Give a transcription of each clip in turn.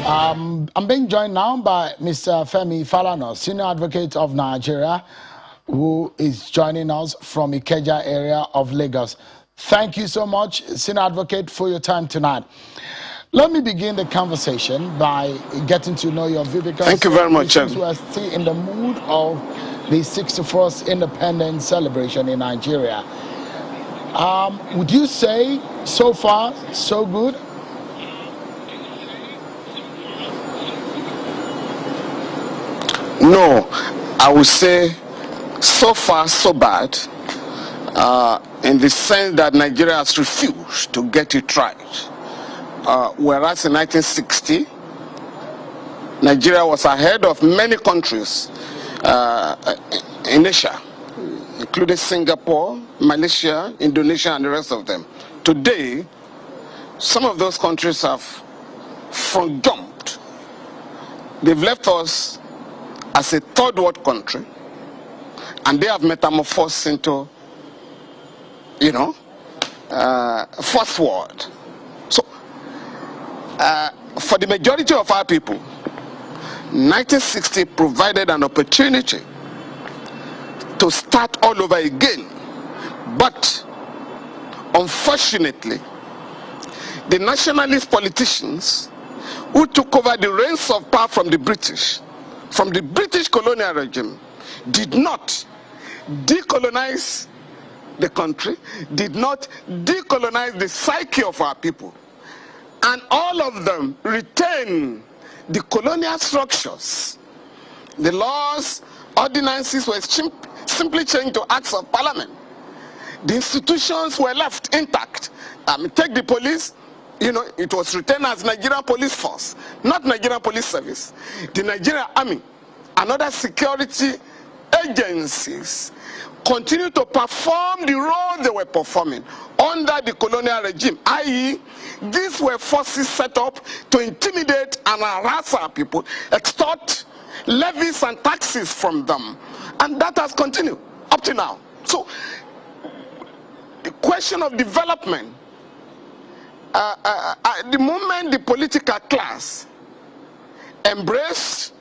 I'm being joined now by Mr. Femi Falana, Senior Advocate of Nigeria, who is joining us from Ikeja area of Lagos. Thank you so much, Senior Advocate, for your time tonight. Let me begin the conversation by getting to know your view, because thank you very much. Since we're still in the mood of the 61st independence celebration in Nigeria, would you say so far so good? No, I would say so far so bad, in the sense that Nigeria has refused to get it right. Whereas in 1960, Nigeria was ahead of many countries in Asia, including Singapore, Malaysia, Indonesia, and the rest of them. Today, some of those countries have front-jumped. They've left us as a third world country, and they have metamorphosed into, first world. So, for the majority of our people, 1960 provided an opportunity to start all over again. But, unfortunately, the nationalist politicians who took over the reins of power from the British colonial regime, did not decolonize the country, did not decolonize the psyche of our people. And all of them retain the colonial structures. The laws, ordinances were simply changed to acts of parliament. The institutions were left intact. Take the police. It was retained as Nigerian Police Force, not Nigerian Police Service. The Nigerian Army and other security agencies continue to perform the role they were performing under the colonial regime, i.e., these were forces set up to intimidate and harass our people, extort levies and taxes from them. And that has continued up to now. So, the question of development, the moment the political class embraced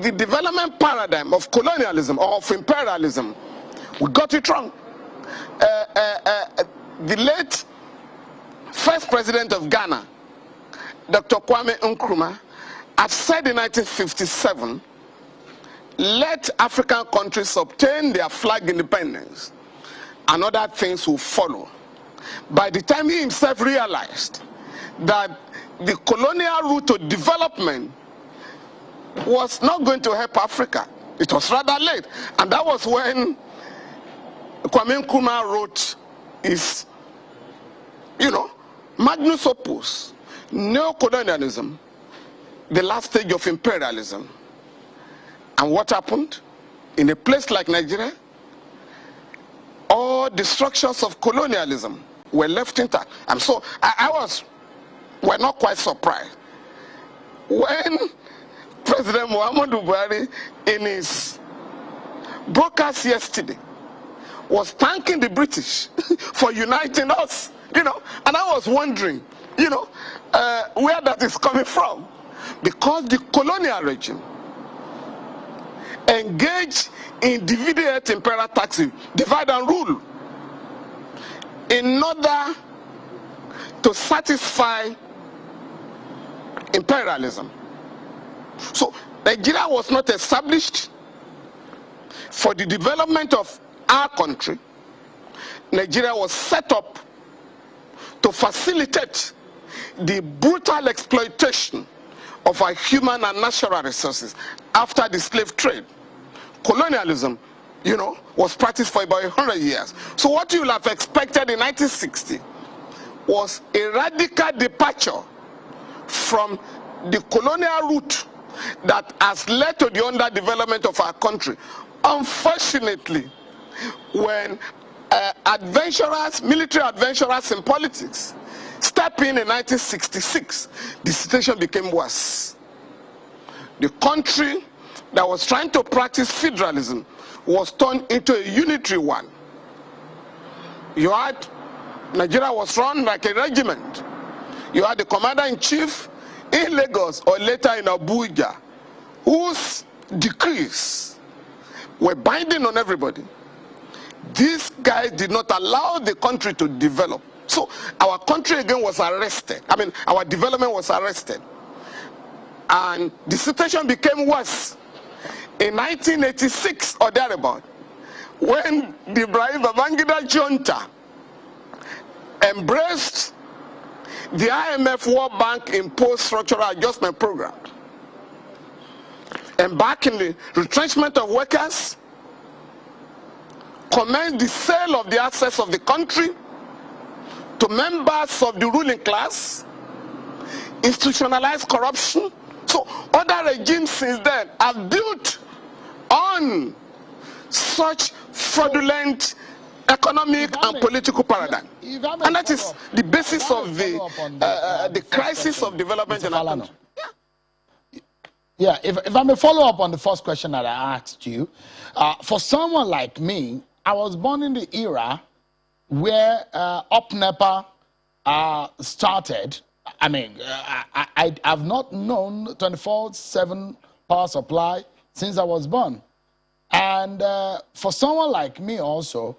the development paradigm of colonialism or of imperialism, we got it wrong. The late first president of Ghana, Dr. Kwame Nkrumah, had said in 1957, let African countries obtain their flag independence and other things will follow. By the time he himself realized that the colonial route to development was not going to help Africa, it was rather late. And that was when Kwame Nkrumah wrote his, magnus opus, Neo-Colonialism, the last stage of imperialism. And what happened? In a place like Nigeria, all the structures of colonialism were left intact. And so we're not quite surprised when President Muhammadu Buhari, in his broadcast yesterday, was thanking the British for uniting us, and I was wondering, where that is coming from. Because the colonial regime engaged in divide et impera taxing, divide and rule, in order to satisfy imperialism. So Nigeria was not established for the development of our country. Nigeria was set up to facilitate the brutal exploitation of our human and natural resources after the slave trade. Colonialism, was practiced for about 100 years. So what you would have expected in 1960 was a radical departure from the colonial route that has led to the underdevelopment of our country. Unfortunately, when military adventurers in politics stepped in 1966, the situation became worse. The country that was trying to practice federalism was turned into a unitary one. Nigeria was run like a regiment. You had the commander-in-chief in Lagos or later in Abuja, whose decrees were binding on everybody. These guys did not allow the country to develop. So our country again was arrested. I mean, our development was arrested. And the situation became worse in 1986 or thereabout, when the Ibrahim Babangida junta embraced the IMF World Bank imposed structural adjustment program, embarking the retrenchment of workers, commenced the sale of the assets of the country to members of the ruling class, institutionalized corruption. So other regimes since then have built on such fraudulent economic and political paradigm. And that is the basis of the crisis of development in our country. Yeah, if I may follow up on the first question that I asked you, for someone like me, I was born in the era where UpNepa started. I mean, I've not known 24/7 power supply since I was born. And for someone like me also,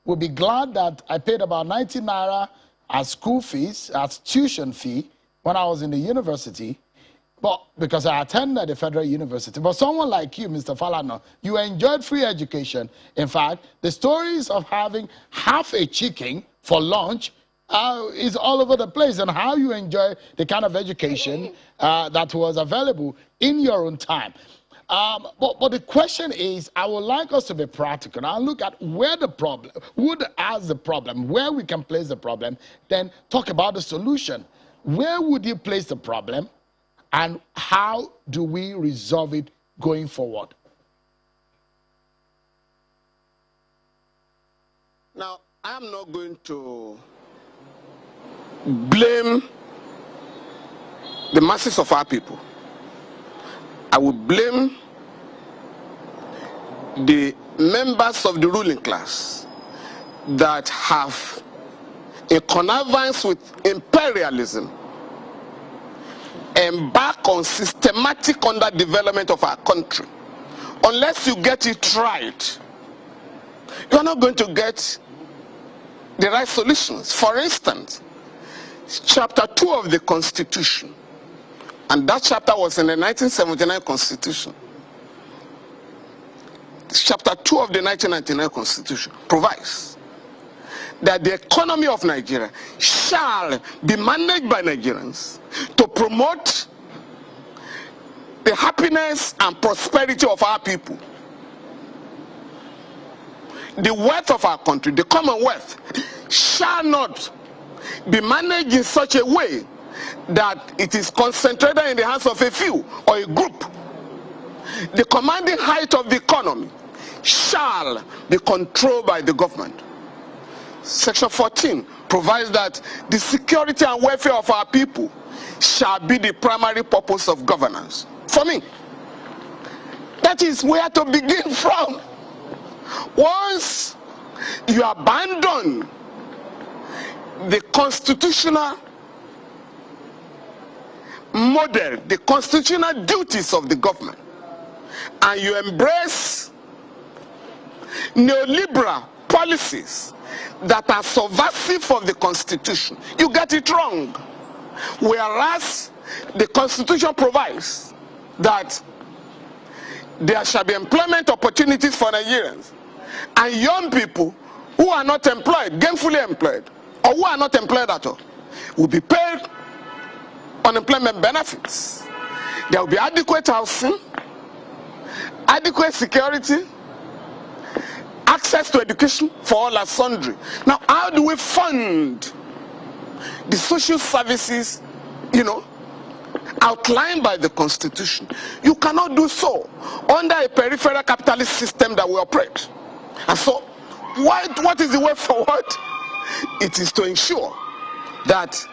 would be glad that I paid about 90 naira as school fees, as tuition fee, when I was in the university, but because I attended a federal university. But someone like you, Mr. Falana, you enjoyed free education. In fact, the stories of having half a chicken for lunch is all over the place, and how you enjoy the kind of education that was available in your own time. But the question is, I would like us to be practical and look at where the problem, who has the problem, where we can place the problem, then talk about the solution. Where would you place the problem, and how do we resolve it going forward? Now, I'm not going to blame the masses of our people. I would blame the members of the ruling class that have, in connivance with imperialism, embark on systematic underdevelopment of our country. Unless you get it right, you're not going to get the right solutions. For instance, chapter 2 of the Constitution, and that chapter was in the 1979 Constitution. Chapter 2 of the 1999 Constitution provides that the economy of Nigeria shall be managed by Nigerians to promote the happiness and prosperity of our people. The wealth of our country, the commonwealth, shall not be managed in such a way that it is concentrated in the hands of a few or a group. The commanding height of the economy shall be controlled by the government. Section 14 provides that the security and welfare of our people shall be the primary purpose of governance. For me, that is where to begin from. Once you abandon the constitutional model, the constitutional duties of the government, and you embrace neoliberal policies that are subversive of the Constitution, you get it wrong. Whereas the Constitution provides that there shall be employment opportunities for Nigerians, and young people who are not employed, gainfully employed, or who are not employed at all, will be paid unemployment benefits. There will be adequate housing, adequate security, access to education for all and sundry. Now, how do we fund the social services, outlined by the Constitution? You cannot do so under a peripheral capitalist system that we operate. And so, what is the way forward? It is to ensure that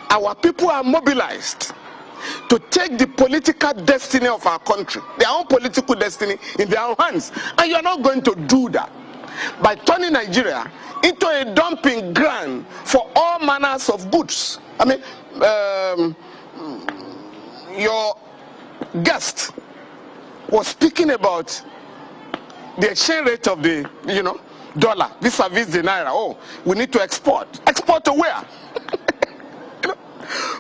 our people are mobilized to take the political destiny of our country, their own political destiny, in their own hands. And you're not going to do that by turning Nigeria into a dumping ground for all manners manners of goods. I mean, your guest was speaking about the exchange rate of the, dollar vis-a-vis the naira. Oh, we need to export. Export to where?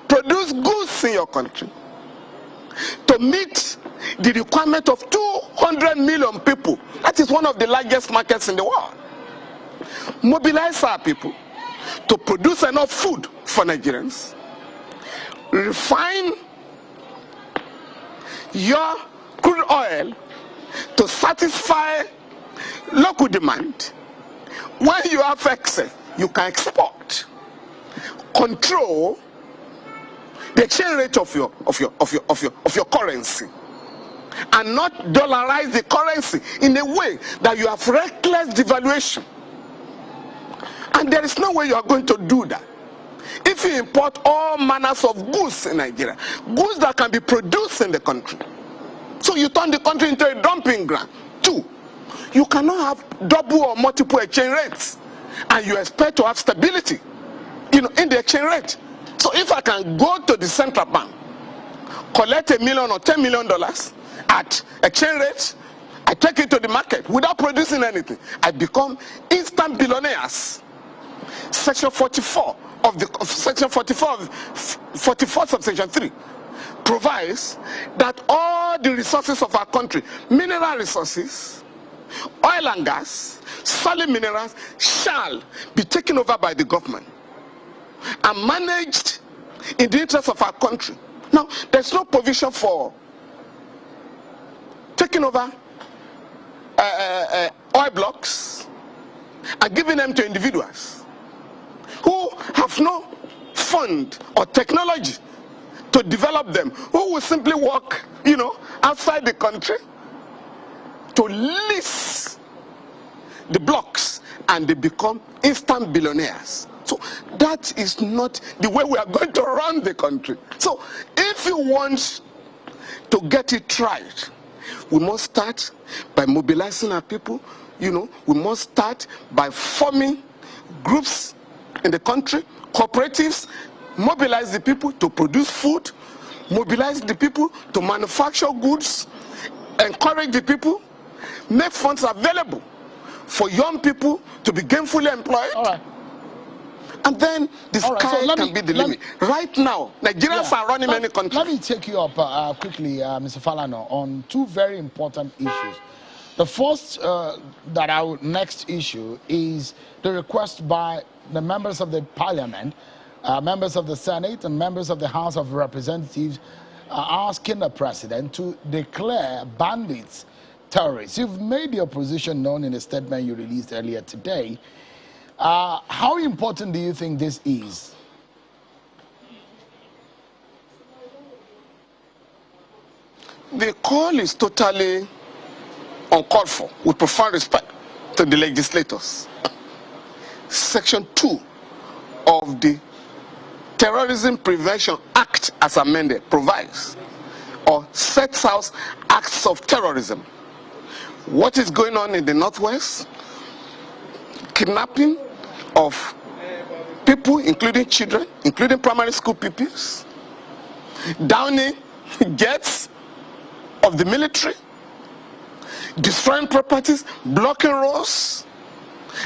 Produce goods in your country to meet the requirement of 200 million people. That is one of the largest markets in the world. Mobilize our people to produce enough food for Nigerians. Refine your crude oil to satisfy local demand. When you have excess, you can export. Control the exchange rate of your currency, and not dollarize the currency in a way that you have reckless devaluation. And there is no way you are going to do that if you import all manners of goods in Nigeria, goods that can be produced in the country. So you turn the country into a dumping ground. Two, you cannot have double or multiple exchange rates and you expect to have stability, in the exchange rate. So if I can go to the central bank, collect $1 million or $10 million at exchange rates, I take it to the market without producing anything, I become instant billionaires. Section 44 of Section 44 of 44 subsection 3 provides that all the resources of our country, mineral resources, oil and gas, solid minerals, shall be taken over by the government and managed in the interest of our country. Now, there's no provision for taking over oil blocks and giving them to individuals who have no fund or technology to develop them, who will simply work, outside the country to lease the blocks, and they become instant billionaires. So that is not the way we are going to run the country. So if you want to get it right, we must start by mobilizing our people. We must start by forming groups in the country, cooperatives, mobilize the people to produce food, mobilize the people to manufacture goods, encourage the people, make funds available for young people to be gainfully employed. All right. And then the sky can be the limit. Right now, Nigerians are running many countries. Let me take you up quickly, Mr. Falana, on two very important issues. The first next issue is the request by the members of the parliament, members of the Senate, and members of the House of Representatives asking the president to declare bandits terrorists. You've made your position known in a statement you released earlier today. How important do you think this is? The call is totally uncalled for, with profound respect to the legislators. Section 2 of the Terrorism Prevention Act, as amended, provides or sets out acts of terrorism. What is going on in the Northwest? Kidnapping of people, including children, including primary school pupils, downing jets of the military, destroying properties, blocking roads,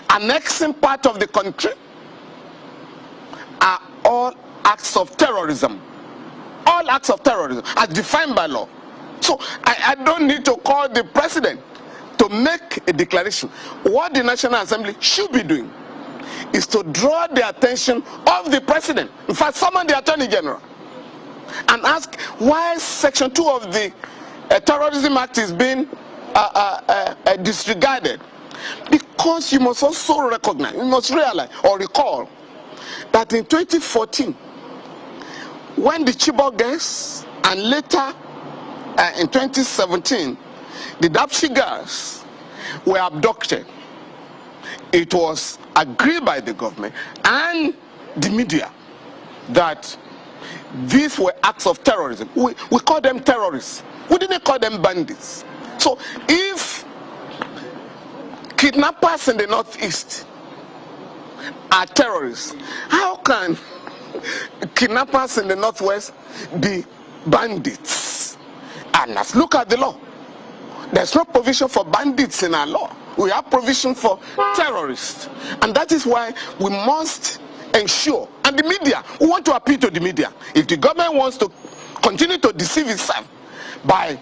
annexing part of the country, are all acts of terrorism. All acts of terrorism as defined by law. So I don't need to call the president to make a declaration. What the National Assembly should be doing is to draw the attention of the president, in fact summon the Attorney General, and ask why Section 2 of the Terrorism Act is being disregarded. Because you must also recognize, you must realize or recall that in 2014, when the Chibok girls and later in 2017, the Dapchi girls were abducted, it was agreed by the government and the media that these were acts of terrorism. We call them terrorists. We didn't call them bandits. So if kidnappers in the Northeast are terrorists, how can kidnappers in the northwest be bandits. And let's look at the law. There's no provision for bandits in our law. We have provision for terrorists. And that is why we must ensure, and the media, we want to appeal to the media. If the government wants to continue to deceive itself by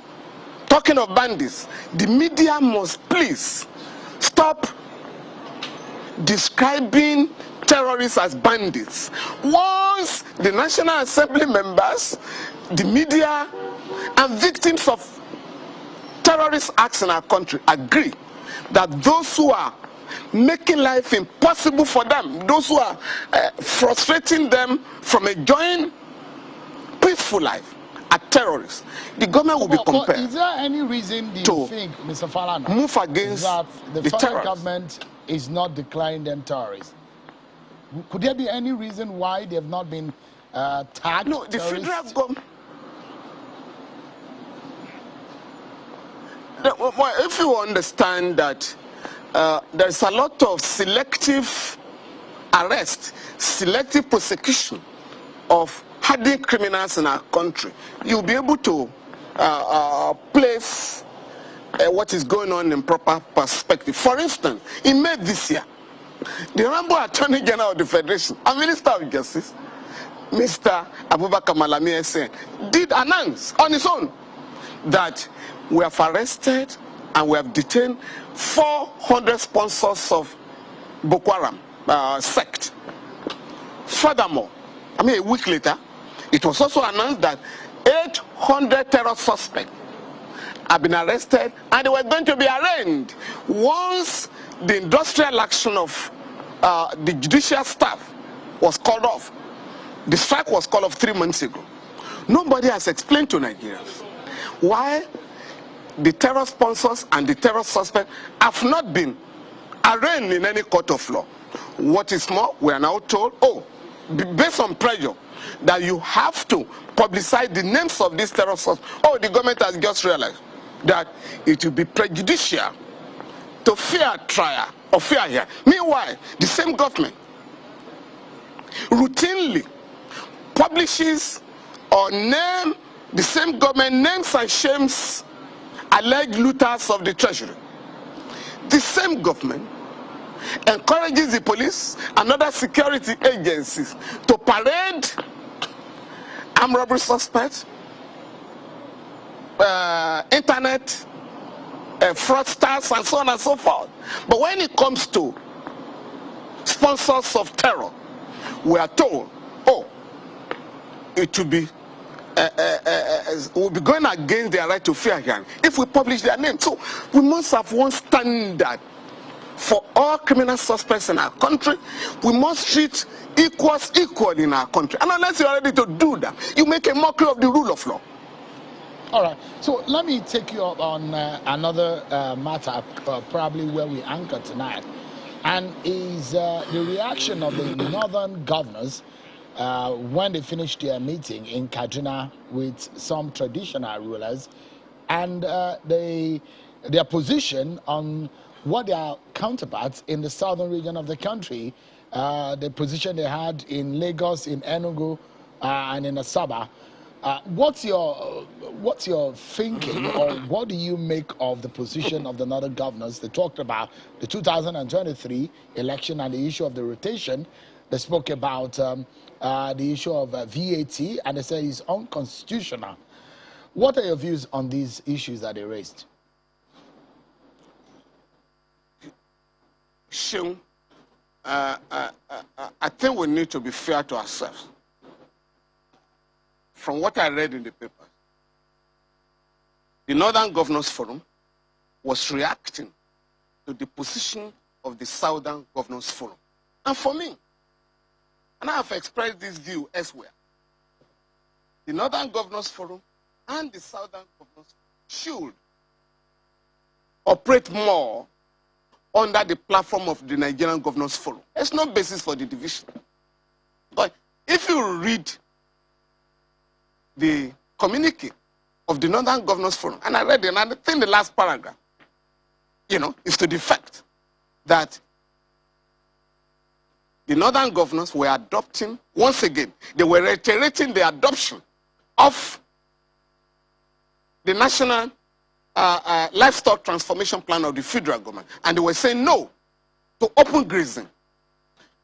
talking of bandits, the media must please stop describing terrorists as bandits. Once the National Assembly members, the media, and victims of terrorist acts in our country agree that those who are making life impossible for them, those who are frustrating them from enjoying peaceful life, are terrorists, the government will be compelled. But is there any reason, do you think, Mr. Falana, move against that the federal terrorists? Government is not declaring them terrorists? Could there be any reason why they have not been tagged? No, the terrorists? federal government. If you understand that there's a lot of selective arrest, selective prosecution of hardened criminals in our country, you'll be able to place what is going on in proper perspective. For instance, in May this year, the Honorable Attorney General of the Federation and Minister of Justice, Mr. Abubakar Malami Esen, did announce on his own that we have arrested and we have detained 400 sponsors of Boko Haram sect. Furthermore, a week later, it was also announced that 800 terror suspects have been arrested and they were going to be arraigned once the industrial action of the judicial staff was called off. The strike was called off 3 months ago. Nobody has explained to Nigerians why the terror sponsors and the terror suspects have not been arraigned in any court of law. What is more, we are now told, based on pressure, that you have to publicize the names of these terror suspects. The government has just realized that it will be prejudicial to fair trial or fair hearing. Meanwhile, the same government routinely publishes or name the same government names and shames alleged looters of the treasury. The same government encourages the police and other security agencies to parade armed robbery suspects, internet fraudsters, and so on and so forth. But when it comes to sponsors of terror, we are told, it will be we'll be going against their right to fair hearing if we publish their name. So we must have one standard for all criminal suspects in our country. We must treat equals equal in our country. And unless you're ready to do that, you make a mockery of the rule of law. All right. So let me take you up on another matter, probably where we anchor tonight, and is the reaction of the northern governors when they finished their meeting in Kaduna with some traditional rulers, and their position on what their counterparts in the southern region of the country, the position they had in Lagos, in Enugu, and in Asaba. What's your thinking, or what do you make of the position of the northern governors? They talked about the 2023 election and the issue of the rotation. They spoke about the issue of VAT, and they said it's unconstitutional. What are your views on these issues that they raised? Sure. I think we need to be fair to ourselves. From what I read in the paper, the Northern Governors Forum was reacting to the position of the Southern Governors Forum. And for me, and I have expressed this view elsewhere, the Northern Governors Forum and the Southern Governors Forum should operate more under the platform of the Nigerian Governors Forum. There's no basis for the division. But if you read the communique of the Northern Governors Forum, and I read it, and I think the last paragraph, is to the fact that the northern governors were adopting, once again, they were reiterating the adoption of the National Livestock Transformation Plan of the federal government. And they were saying no to open grazing.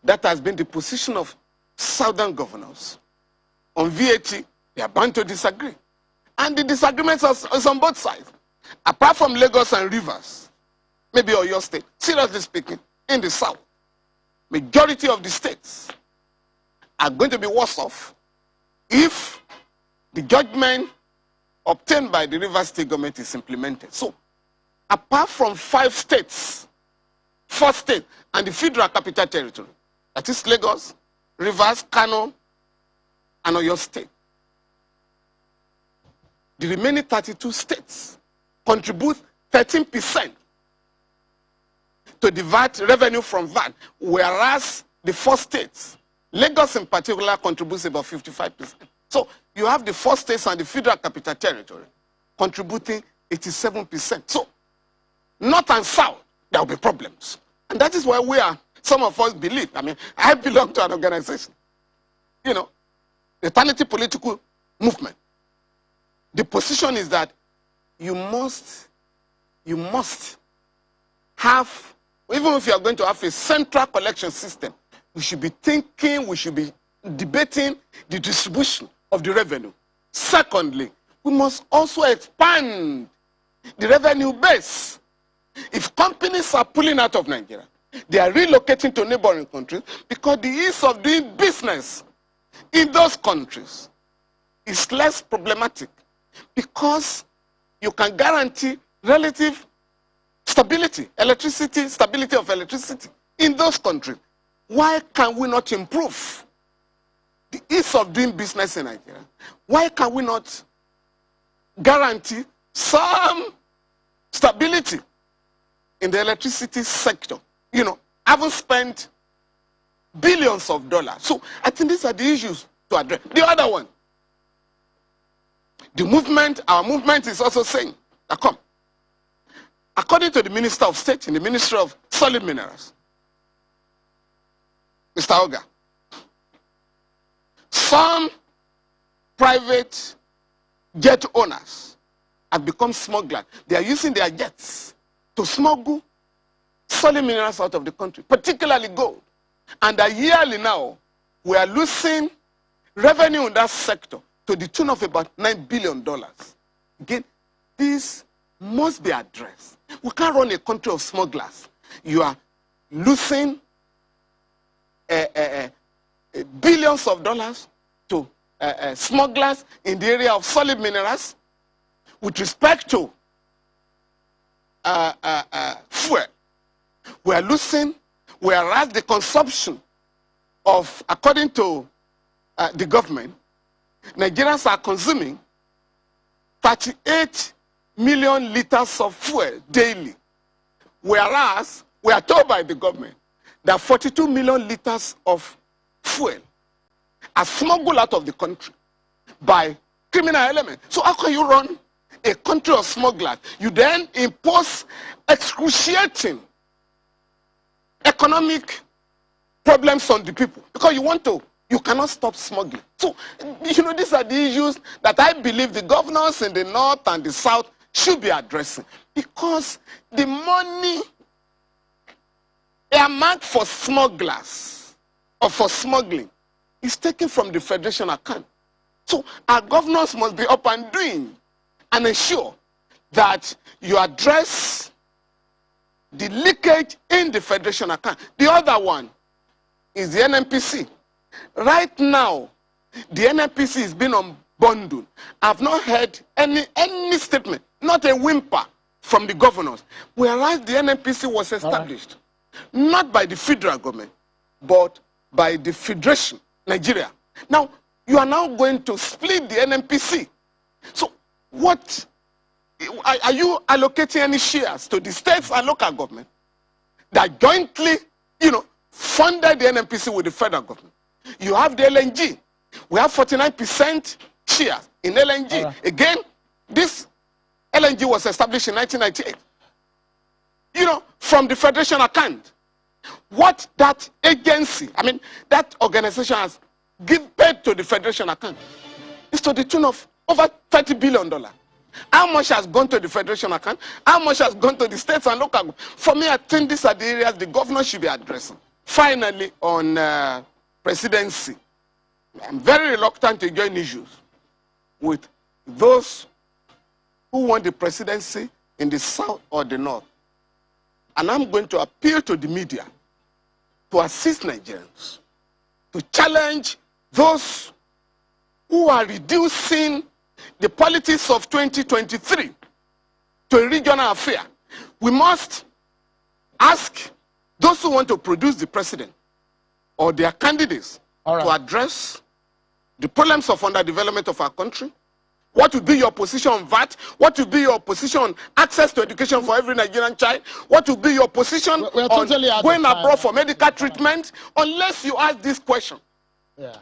That has been the position of southern governors. On VAT, they are bound to disagree. And the disagreements are on both sides. Apart from Lagos and Rivers, maybe Oyo State, seriously speaking, in the south, majority of the states are going to be worse off if the judgment obtained by the Rivers State government is implemented. So, apart from 5 states, 4 states, and the Federal Capital Territory, that is Lagos, Rivers, Kano, and Oyo State, the remaining 32 states contribute 13% to the VAT revenue from VAT, whereas the 4 states, Lagos in particular, contributes about 55%. So you have the 4 states and the Federal Capital Territory contributing 87%. So north and south, there will be problems. And that is why we are, some of us believe, I mean, I belong to an organization, you know, the Eternity Political Movement. The position is that you must have, even if you are going to have a central collection system, we should be thinking, we should be debating the distribution of the revenue. Secondly, we must also expand the revenue base. If companies are pulling out of Nigeria, they are relocating to neighboring countries because the ease of doing business in those countries is less problematic, because you can guarantee relative stability, stability of electricity in those countries. Why can we not improve the ease of doing business in Nigeria? Why can we not guarantee some stability in the electricity sector? You know, haven't spent billions of dollars. So I think these are the issues to address. The other one, the movement, our movement is also saying that, come, according to the Minister of State in the Ministry of Solid Minerals, Mr. Oga, some private jet owners have become smugglers. They are using their jets to smuggle solid minerals out of the country, particularly gold. And yearly now, we are losing revenue in that sector to the tune of about $9 billion. Again, this must be addressed. We can't run a country of smugglers. You are losing billions of dollars to smugglers in the area of solid minerals. With respect to fuel, we are losing, whereas the consumption of, according to the government, Nigerians are consuming 38 million liters of fuel daily, whereas we are told by the government that 42 million liters of fuel are smuggled out of the country by criminal elements. So how can you run a country of smugglers? You then impose excruciating economic problems on the people because you cannot stop smuggling. So, you know, these are the issues that I believe the governors in the north and the south should be addressing, because the money earmarked for smugglers or for smuggling is taken from the federation account. So our governors must be up and doing and ensure that you address the leakage in the federation account. The other one is the NNPC. Right now, the NNPC is being unbundled. I've not heard any statement, not a whimper from the governors, whereas the NNPC was established not by the federal government, but by the Federation, Nigeria. Now, you are now going to split the NNPC. So, what are you allocating any shares to the states and local government that jointly, you know, funded the NNPC with the federal government? You have the LNG. We have 49% shares in LNG. Again, this LNG was established in 1998. You know, from the federation account. what that agency, I mean, that organization has paid to the federation account is to the tune of over $30 billion. How much has gone to the federation account? How much has gone to the states and local? For me, I think these are the areas the governor should be addressing. Finally, on presidency, I'm very reluctant to join issues with those who want the presidency in the south or the north. And I'm going to appeal to the media to assist Nigerians, to challenge those who are reducing the politics of 2023 to a regional affair. We must ask those who want to produce the president or their candidates to address the problems of underdevelopment of our country. What will be your position on VAT? What will be your position on access to education for every Nigerian child? What will be your position on going abroad for medical treatment? Unless you ask this question. Yeah.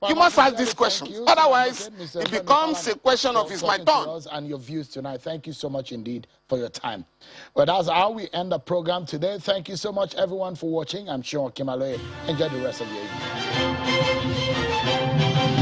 You must ask these questions. Otherwise, it becomes a question of is my turn. And your views tonight. Thank you so much indeed for your time. Well, that's how we end the program today. Thank you so much, everyone, for watching. I'm Sean Kimaloe. Enjoy the rest of your evening.